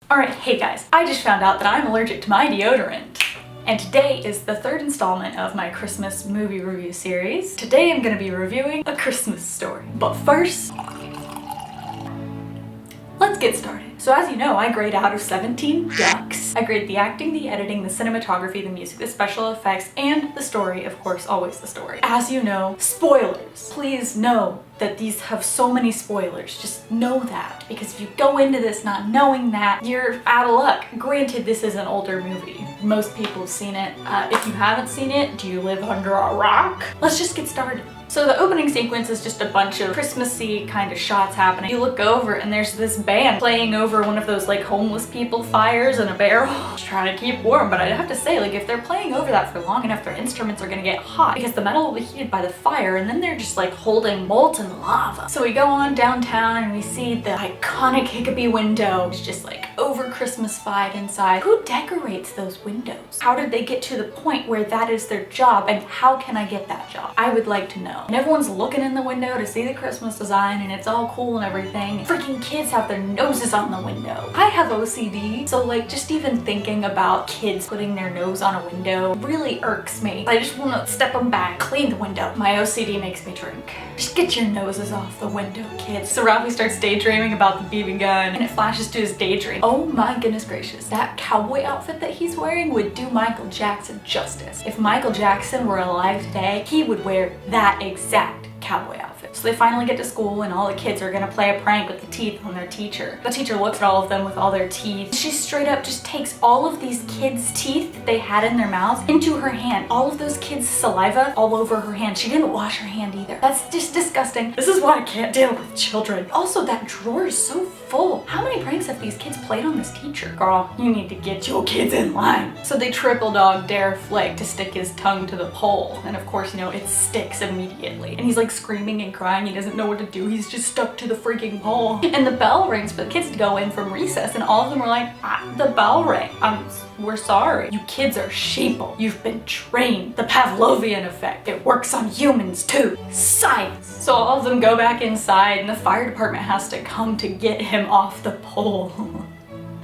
Alright, hey guys, I just found out that I'm allergic to my deodorant. And today is the third installment of my Christmas movie review series. Today I'm gonna be reviewing A Christmas Story. But first, let's get started. So as you know, I grade out of 17 ducks. I grade the acting, the editing, the cinematography, the music, the special effects, and the story, of course, always the story. As you know, spoilers. Please know that these have so many spoilers. Just know that, because if you go into this not knowing that, you're out of luck. Granted, this is an older movie. Most people have seen it. If you haven't seen it, do you live under a rock? Let's just get started. So the opening sequence is just a bunch of Christmassy kind of shots happening. You look over and there's this band playing over one of those like homeless people fires in a barrel. Just trying to keep warm, but I'd have to say, like, if they're playing over that for long enough, their instruments are gonna get hot because the metal will be heated by the fire, and then they're just like holding molten lava. So we go on downtown and we see the iconic Hickabee window. It's just like over Christmas-fied inside. Who decorates those windows? How did they get to the point where that is their job, and how can I get that job? I would like to know. And everyone's looking in the window to see the Christmas design, and it's all cool and everything. Freaking kids have their noses on the window. I have OCD, so like just even thinking about kids putting their nose on a window really irks me. I just want to step them back, clean the window. My OCD makes me drink. Just get your noses off the window, kids. So Ralphie starts daydreaming about the BB gun, and it flashes to his daydream. Oh my goodness gracious. That cowboy outfit that he's wearing would do Michael Jackson justice. If Michael Jackson were alive today, he would wear that exact cowboy outfit. So they finally get to school, and all the kids are gonna play a prank with the teeth on their teacher. The teacher looks at all of them with all their teeth. She straight up just takes all of these kids' teeth that they had in their mouths into her hand. All of those kids' saliva all over her hand. She didn't wash her hand either. That's just disgusting. This is why I can't deal with children. Also, that drawer is so full. How many pranks have these kids played on this teacher? Girl, you need to get your kids in line. So they triple dog dare Flick to stick his tongue to the pole. And of course, you know, it sticks immediately. And he's like screaming and crying. He doesn't know what to do. He's just stuck to the freaking pole. And the bell rings for the kids to go in from recess, and all of them are like, the bell rang. We're sorry. You kids are sheeple. You've been trained. The Pavlovian effect. It works on humans too. Science. So all of them go back inside, and the fire department has to come to get him off the pole.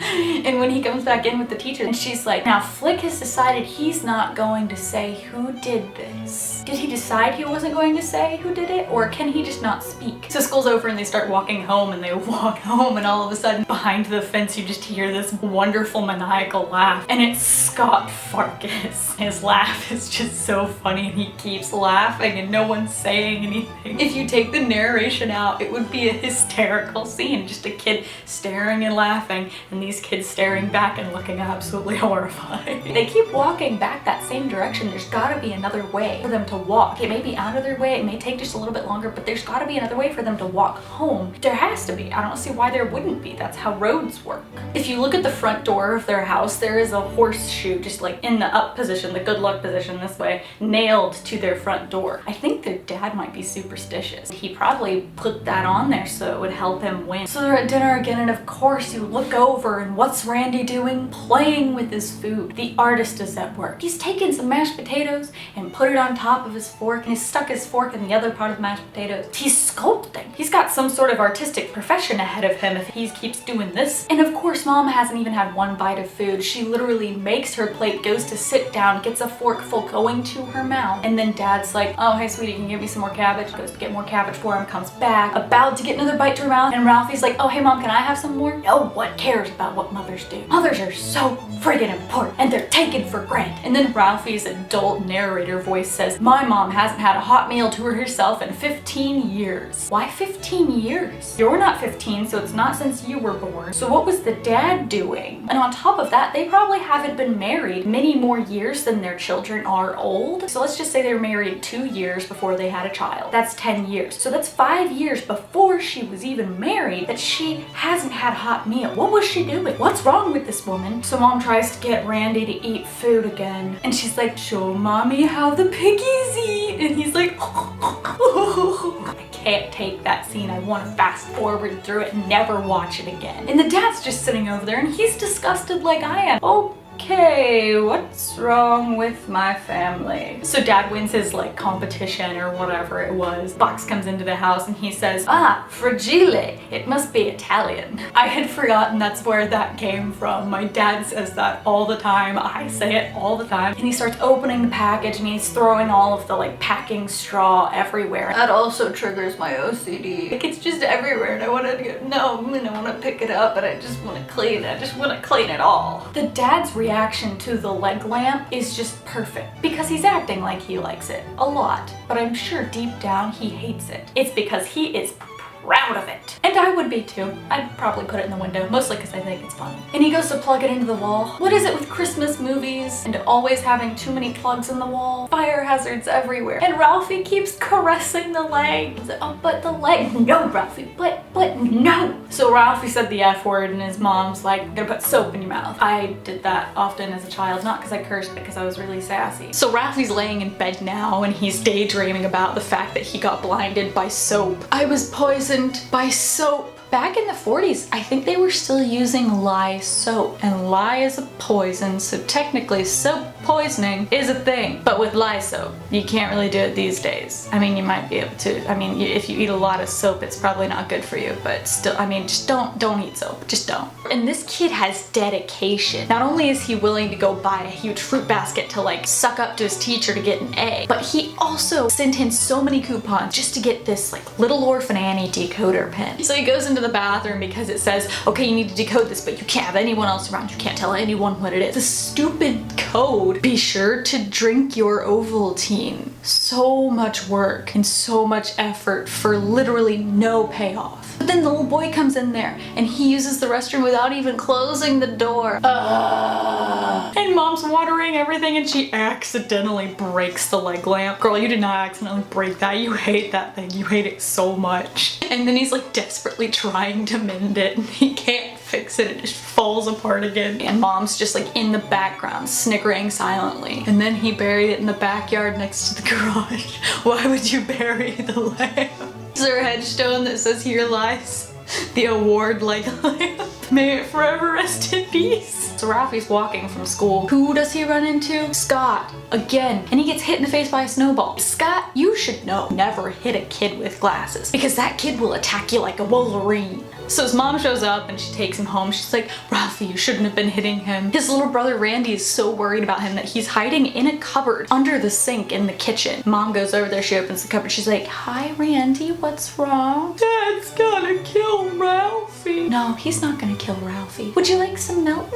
And when he comes back in with the teacher, and she's like, now Flick has decided he's not going to say who did this. Did he decide he wasn't going to say who did it, or can he just not speak? So school's over and they start walking home, and they walk home, and all of a sudden behind the fence you just hear this wonderful maniacal laugh, and it's Scott Farkus. His laugh is just so funny, and he keeps laughing and no one's saying anything. If you take the narration out, it would be a hysterical scene, just a kid staring and laughing, and these kids staring back and looking absolutely horrified. They keep walking back that same direction. There's gotta be another way for them to walk. It may be out of their way, it may take just a little bit longer, but there's gotta be another way for them to walk home. There has to be. I don't see why there wouldn't be. That's how roads work. If you look at the front door of their house, there is a horseshoe just like in the up position, the good luck position this way, nailed to their front door. I think their dad might be superstitious. He probably put that on there so it would help him win. So they're at dinner again, and of course you look over, and what's Randy doing? Playing with his food. The artist is at work. He's taken some mashed potatoes and put it on top of his fork, and he's stuck his fork in the other part of the mashed potatoes. He's sculpting. He's got some sort of artistic profession ahead of him if he keeps doing this. And of course, Mom hasn't even had one bite of food. She literally makes her plate, goes to sit down, gets a forkful going to her mouth, and then Dad's like, oh, hey sweetie, can you give me some more cabbage? Goes to get more cabbage for him, comes back, about to get another bite to her mouth, and Ralphie's like, oh, hey Mom, can I have some more? No one cares about what mothers do. Mothers are so friggin' important, and they're taken for granted. And then Ralphie's adult narrator voice says, my mom hasn't had a hot meal to herself in 15 years. Why 15 years? You're not 15, so it's not since you were born. So what was the dad doing? And on top of that, they probably haven't been married many more years than their children are old. So let's just say they were married 2 years before they had a child. That's 10 years. So that's 5 years before she was even married that she hasn't had a hot meal. What was she doing? What's wrong with this woman? So Mom tries to get Randy to eat food again, and she's like, show mommy how the piggies eat, and he's like, I can't take that scene. I want to fast forward through it and never watch it again. And the dad's just sitting over there, and he's disgusted like I am. Oh, okay, what's wrong with my family? So dad wins his like competition or whatever it was. Box comes into the house and he says, ah, fragile, it must be Italian. I had forgotten that's where that came from. My dad says that all the time. I say it all the time. And he starts opening the package and he's throwing all of the like packing straw everywhere. That also triggers my OCD. Like it's just everywhere and I want to no, I want to pick it up and I just want to clean it. I just want to clean it all. The dad's reaction to the leg lamp is just perfect because he's acting like he likes it a lot, but I'm sure deep down he hates it. It's because he is proud of it. And I would be too. I'd probably put it in the window, mostly because I think it's fun. And he goes to plug it into the wall. What is it with Christmas movies and always having too many plugs in the wall? Fire hazards everywhere. And Ralphie keeps caressing the leg. He's like, oh, but the leg, no, Ralphie, but no. So Ralphie said the F word and his mom's like, I'm gonna put soap in your mouth. I did that often as a child, not because I cursed, but because I was really sassy. So Ralphie's laying in bed now and he's daydreaming about the fact that he got blinded by soap. I was poisoned by soap. Back in the 40s, I think they were still using lye soap, and lye is a poison, so technically soap poisoning is a thing. But with lye soap, you can't really do it these days. I mean, you might be able to. I mean, if you eat a lot of soap, it's probably not good for you, but still, I mean, just don't eat soap. Just don't. And this kid has dedication. Not only is he willing to go buy a huge fruit basket to like suck up to his teacher to get an A, but he also sent in so many coupons just to get this like Little Orphan Annie decoder pen. So he goes into the bathroom because it says, okay, you need to decode this, but you can't have anyone else around. You can't tell anyone what it is. The stupid code. Be sure to drink your Ovaltine. So much work and so much effort for literally no payoff. But then the little boy comes in there and he uses the restroom without even closing the door. And mom's watering everything and she accidentally breaks the leg lamp. Girl, you did not accidentally break that. You hate that thing. You hate it so much. And then he's like desperately trying to mend it and he can't fix it. It just falls apart again. And mom's just like in the background snickering silently. And then he buried it in the backyard next to the garage. Why would you bury the lamp? Is there a headstone that says here lies the award leg lamp? May it forever rest in peace. So Ralphie's walking from school. Who does he run into? Scott. Again. And he gets hit in the face by a snowball. Scott, you should know, never hit a kid with glasses because that kid will attack you like a Wolverine. So his mom shows up and she takes him home. She's like, Ralphie, you shouldn't have been hitting him. His little brother Randy is so worried about him that he's hiding in a cupboard under the sink in the kitchen. Mom goes over there, she opens the cupboard. She's like, hi Randy, what's wrong? Dad's gonna kill Ralphie. No, he's not gonna kill Ralphie. Would you like some milk?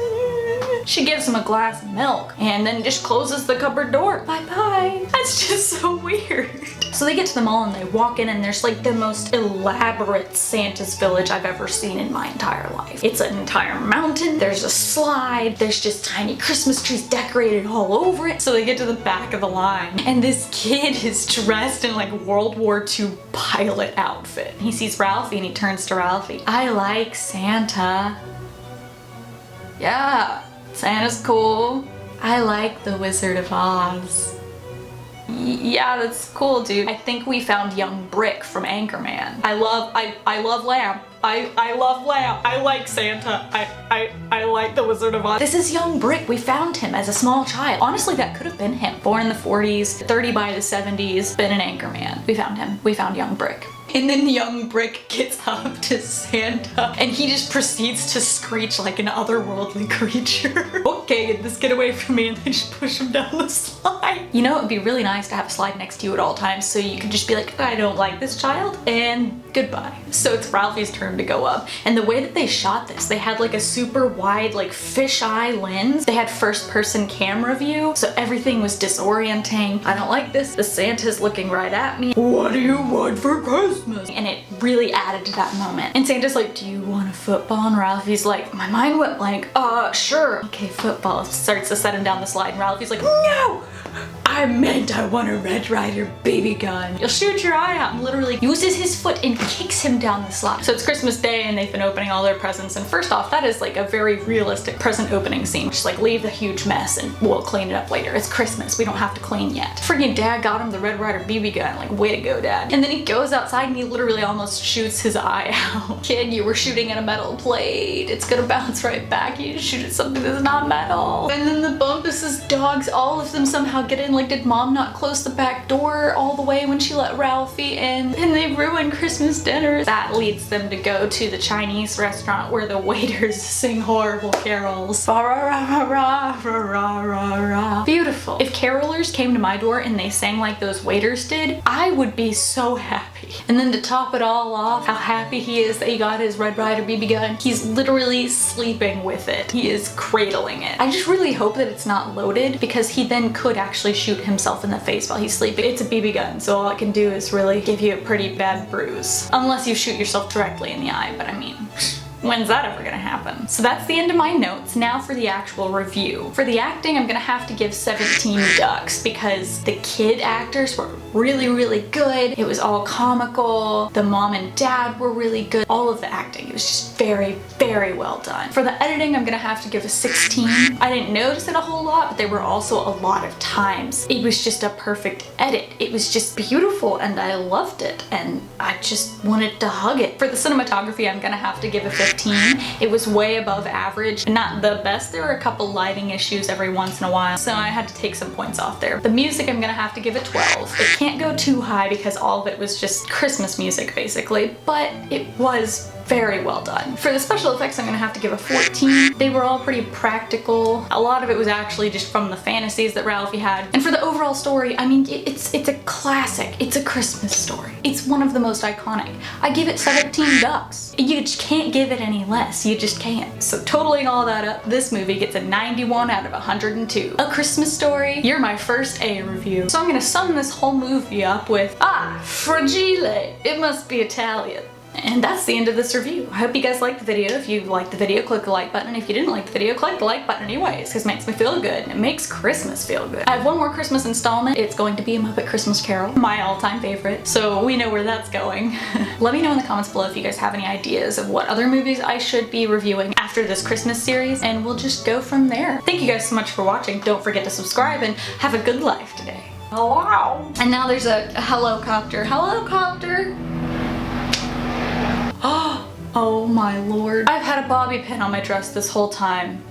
She gives him a glass of milk and then just closes the cupboard door. Bye-bye. That's just so weird. So they get to the mall and they walk in and there's like the most elaborate Santa's village I've ever seen in my entire life. It's an entire mountain, there's a slide, there's just tiny Christmas trees decorated all over it. So they get to the back of the line and this kid is dressed in like World War II pilot outfit. He sees Ralphie and he turns to Ralphie. I like Santa. Yeah, Santa's cool. I like the Wizard of Oz. Yeah, that's cool, dude. I think we found young Brick from Anchorman. I love Lamp. I love Lamp. I like Santa. I like the Wizard of Oz. This is young Brick. We found him as a small child. Honestly, that could have been him. Born in the 40s, 30 by the 70s, been an Anchorman. We found him. We found young Brick. And then young Brick gets up to Santa and he just proceeds to screech like an otherworldly creature. Okay, this get away from me, and they just push him down the slide. You know, it'd be really nice to have a slide next to you at all times so you could just be like, I don't like this child, and goodbye. So it's Ralphie's turn to go up. And the way that they shot this, they had like a super wide, like fisheye lens. They had first person camera view, so everything was disorienting. I don't like this. The Santa's looking right at me. What do you want for Christmas? And it really added to that moment. And Santa's like, do you want a football? And Ralphie's like, my mind went blank. Sure. Okay, football. Starts to set him down the slide. And Ralphie's like, no! I meant I want a Red Ryder BB gun. You'll shoot your eye out, and literally uses his foot and kicks him down the slide. So it's Christmas Day and they've been opening all their presents, and first off, that is like a very realistic present opening scene. Just like leave the huge mess and we'll clean it up later. It's Christmas, we don't have to clean yet. Freaking dad got him the Red Ryder BB gun, like way to go dad. And then he goes outside and he literally almost shoots his eye out. Kid, you were shooting at a metal plate. It's gonna bounce right back. You just shoot at something that's not metal. And then the Bumpus's dogs, all of them somehow get in. Like, did mom not close the back door all the way when she let Ralphie in? And they ruined Christmas dinner. That leads them to go to the Chinese restaurant where the waiters sing horrible carols. Beautiful. If carolers came to my door and they sang like those waiters did, I would be so happy. And then to top it all off, how happy he is that he got his Red Ryder BB gun. He's literally sleeping with it. He is cradling it. I just really hope that it's not loaded, because he then could actually shoot himself in the face while he's sleeping. It's a BB gun, so all it can do is really give you a pretty bad bruise. Unless you shoot yourself directly in the eye, but I mean, when's that ever gonna happen? So that's the end of my notes. Now for the actual review. For the acting, I'm gonna have to give 17 ducks, because the kid actors were really, really good. It was all comical. The mom and dad were really good. All of the acting, it was just very, very well done. For the editing, I'm gonna have to give a 16. I didn't notice it a whole lot, but there were also a lot of times. It was just a perfect edit. It was just beautiful and I loved it, and I just wanted to hug it. For the cinematography, I'm gonna have to give a 15. It was way above average. Not the best. There were a couple lighting issues every once in a while, so I had to take some points off there. The music, I'm gonna have to give a 12. It can't go too high because all of it was just Christmas music basically, but it was very well done. For the special effects, I'm gonna have to give a 14. They were all pretty practical. A lot of it was actually just from the fantasies that Ralphie had. And for the overall story, I mean, it's a classic. It's a Christmas story. It's one of the most iconic. I give it 17 ducks. You just can't give it any less. You just can't. So totaling all that up, this movie gets a 91 out of 102. A Christmas Story, you're my first A review. So I'm gonna sum this whole movie up with, fragile. It must be Italian. And that's the end of this review. I hope you guys liked the video. If you liked the video, click the like button. If you didn't like the video, click the like button anyways, because it makes me feel good and it makes Christmas feel good. I have one more Christmas installment. It's going to be A Muppet Christmas Carol, my all-time favorite, so we know where that's going. Let me know in the comments below if you guys have any ideas of what other movies I should be reviewing after this Christmas series, and we'll just go from there. Thank you guys so much for watching. Don't forget to subscribe and have a good life today. Hello. And now there's a helicopter. Helicopter. Oh my lord. I've had a bobby pin on my dress this whole time.